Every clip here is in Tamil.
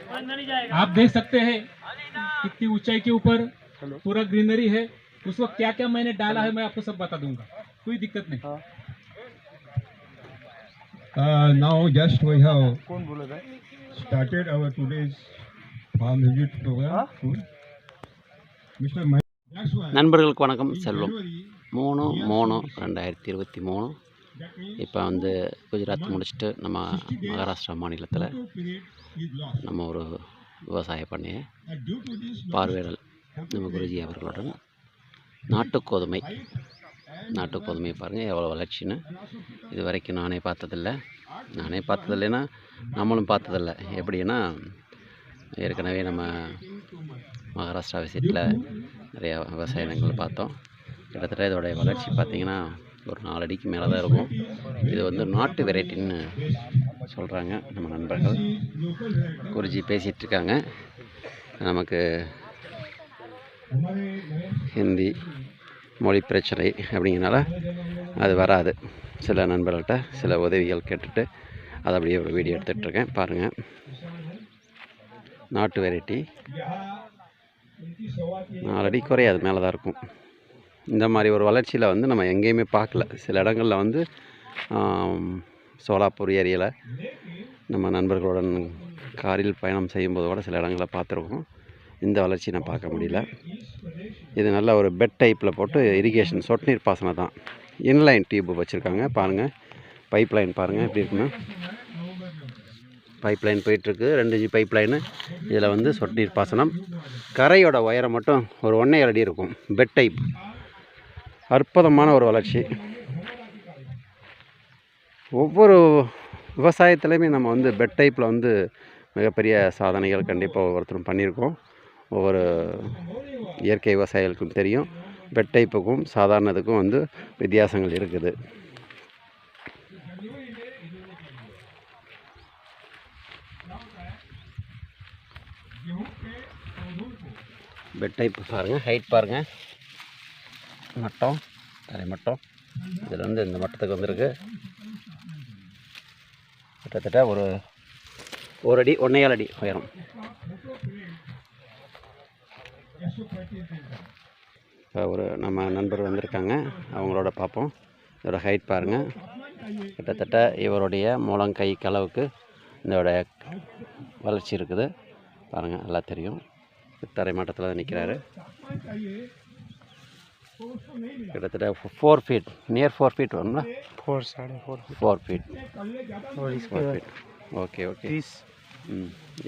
आप देख सकते हैं कितनी ऊंचाई के ऊपर पूरा ग्रीनरी है। उस वक्त क्या क्या मैंने डाला है मैं आपको सब बता दूंगा, कोई दिक्कत नहीं। Now just we have started our today's farm visit program. Mr. நண்பர்களுக்கு வணக்கம். செல்வம் 3/3/2023 இப்போ வந்து குஜராத் முடிச்சுட்டு நம்ம மகாராஷ்டிரா மாநிலத்தில் நம்ம ஒரு விவசாய பண்ணையை பார்வையிடல் நம்ம குருஜி அவர்களுடன் நாட்டுக்கோதுமை பாருங்கள் எவ்வளோ வளர்ச்சின்னு இது வரைக்கும் நானே பார்த்ததில்லைன்னா நம்மளும் பார்த்ததில்லை. எப்படின்னா ஏற்கனவே நம்ம மகாராஷ்டிரா விசிட்டில் நிறையா விவசாய நிலங்கள் பார்த்தோம். கிட்டத்தட்ட இதோடைய வளர்ச்சி பார்த்திங்கன்னா ஒரு 4 அடிக்கு மேலே தான் இருக்கும். இது வந்து நாட்டு வெரைட்டின்னு சொல்கிறாங்க நம்ம நண்பர்கள். குருஜி பேசிகிட்ருக்காங்க. நமக்கு ஹிந்தி மொழி பிரச்சனை அப்படிங்கிறனால அது வராது. சில நண்பர்கள்ட்ட சில உதவிகள் கேட்டுட்டு அதை அப்படியே ஒரு வீடியோ எடுத்துகிட்ருக்கேன். பாருங்கள், நாட்டு வெரைட்டி 4 அடி குறையாது மேலே தான் இருக்கும். இந்த மாதிரி ஒரு வளர்ச்சியில் வந்து நம்ம எங்கேயுமே பார்க்கல. சில இடங்களில் வந்து சோலாப்பூர் ஏரியாவில் நம்ம நண்பர்களுடன் காரில் பயணம் செய்யும்போது கூட சில இடங்களில் பார்த்துருக்கோம். இந்த வளர்ச்சி நான் பார்க்க முடியல. இது நல்ல ஒரு பெட் டைப்பில் போட்டு இரிகேஷன் சொட்டு நீர் பாசனம் தான். இன்லைன் டியூப் வச்சுருக்காங்க. பாருங்கள், பைப் லைன் பாருங்கள் எப்படி இருக்குன்னு. பைப் லைன் போயிட்டுருக்கு, 2 இன்ச் பைப் லைனு. இதில் வந்து சொட்டு நீர் பாசனம். கரையோட உயரம் மட்டும் ஒரு 1.5 அடி இருக்கும். பெட் டைப், அற்புதமான ஒரு வளர்ச்சி. ஒவ்வொரு விவசாயத்துலேயுமே நம்ம வந்து பெட் டைப்பில் வந்து மிகப்பெரிய சாதனைகள் கண்டிப்பாக ஒவ்வொருத்தரும் பண்ணியிருக்கோம். ஒவ்வொரு இயற்கை விவசாயிகளுக்கும் தெரியும் பெட் டைப்புக்கும் சாதாரணத்துக்கும் வந்து வித்தியாசங்கள் இருக்குது. பெட் டைப் பாருங்கள், ஹைட் பாருங்கள், மட்டம், தரை மட்டம். இதில் வந்து இந்த மட்டத்துக்கு வந்திருக்கு. கிட்டத்தட்ட ஒரு 1 அடி 1.25 அடி உயரம். இப்போ ஒரு நம்ம நண்பர் வந்திருக்காங்க, அவங்களோட பார்ப்போம். இதோட ஹைட் பாருங்கள். கிட்டத்தட்ட இவருடைய முழங்கை அளவுக்கு இதோட வளர்ச்சி இருக்குது. பாருங்கள், நல்லா தெரியும். தரை மட்டத்தில் தான் நிற்கிறாரு. கிட்டத்தட்ட 4 ஃபீட், நியர் 4 ஃபீட் வரும்ல. 4 ஃபீட். ஓகே.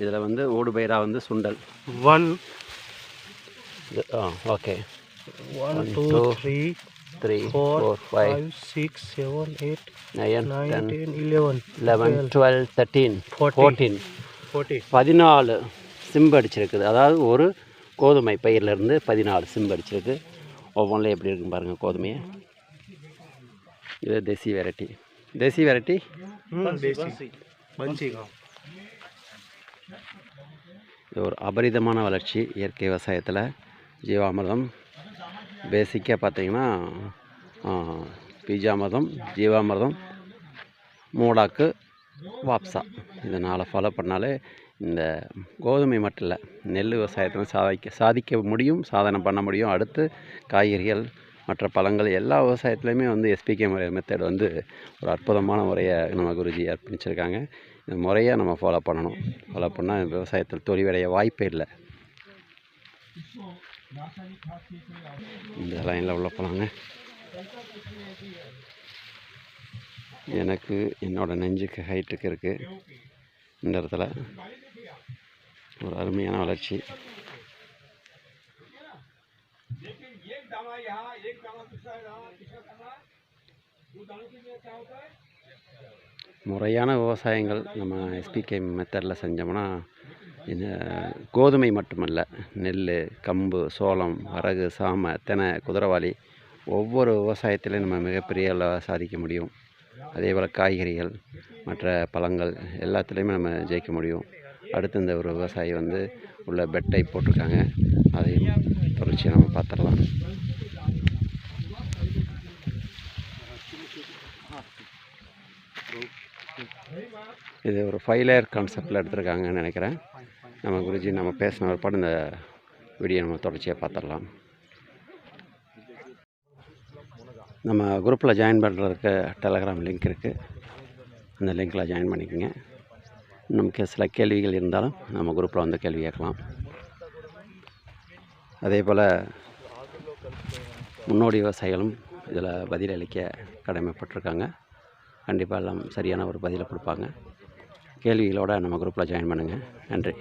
இதில் வந்து ஓடு பயிராக வந்து சுண்டல் 1 ஓகே 1 2 3 4 5 6 7 8 9 10 11 12 13 14 14 சிம்பு அடிச்சிருக்குது. அதாவது ஒரு கோதுமை பயிரிலேருந்து 14 சிம்பு அடிச்சிருக்கு. ஒவ்வொன்றில் எப்படி இருக்குன்னு பாருங்கள் கோதுமையை. இது தேசி வெரைட்டி. இது ஒரு அபரிதமான வளர்ச்சி இயற்கை விவசாயத்தில். ஜீவாமிர்தம் பேசிக்காக பார்த்திங்கன்னா பீஜாமிர்தம், ஜீவாமிர்தம், மூடாக்கு, வாப்ஸா இதை 4 ஃபாலோ பண்ணாலே இந்த கோதுமை மட்டும் இல்லை, நெல் விவசாயத்தில் சாதிக்க முடியும், சாதனை பண்ண முடியும். அடுத்து காய்கறிகள், மற்ற பழங்கள் எல்லா விவசாயத்துலேயுமே வந்து எஸ்பிகே மெத்தட் வந்து ஒரு அற்புதமான முறையை நம்ம குருஜி அர்ப்பணிச்சிருக்காங்க. இந்த முறையை நம்ம ஃபாலோ பண்ணணும். ஃபாலோ பண்ணால் விவசாயத்தில் தொழிலடைய வாய்ப்பே இல்லை. இந்த லைனில் உள்ள போகலாங்க. எனக்கு என்னோட நெஞ்சுக்கு ஹைட்டுக்கு இருக்குது. இந்த இடத்துல ஒரு அருமையான வளர்ச்சி. முறையான விவசாயங்கள் நம்ம எஸ்பிகே மெத்தடில் செஞ்சோம்னா இந்த கோதுமை மட்டுமல்ல, நெல், கம்பு, சோளம், வரகு, சாமை, தெனை, குதிரைவாளி ஒவ்வொரு விவசாயத்திலையும் நம்ம மிகப்பெரிய சாதிக்க முடியும். அதே போல் காய்கறிகள், மற்ற பழங்கள் எல்லாத்துலேயுமே நம்ம ஜெயிக்க முடியும். அடுத்து இந்த ஒரு விவசாயி வந்து உள்ள பெட் டைப் போட்டிருக்காங்க. அதையும் தொடர்ச்சியாக நம்ம பார்த்துடலாம். இது ஒரு 5 லேயர் கான்செப்டில் எடுத்திருக்காங்கன்னு நினைக்கிறேன். நம்ம குருஜி நம்ம பேசின ஒரு பாடம் இந்த வீடியோ நம்ம தொடர்ச்சியாக பார்த்துடலாம். நம்ம குரூப்பில் ஜாயின் பண்ணுறதுக்கு டெலகிராம் லிங்க் இருக்குது. அந்த லிங்க்கில் ஜாயின் பண்ணிக்கோங்க. நமக்கு சில கேள்விகள் இருந்தாலும் நம்ம குரூப்பில் வந்து கேள்வி கேட்கலாம். அதே போல் முன்னோடி விவசாயிகளும் இதில் பதிலளிக்க கடமைப்பட்டிருக்காங்க. கண்டிப்பாக எல்லாம் சரியான ஒரு பதிலை கொடுப்பாங்க. கேள்விகளோடு நம்ம குரூப்பில் ஜாயின் பண்ணுங்கள். நன்றி.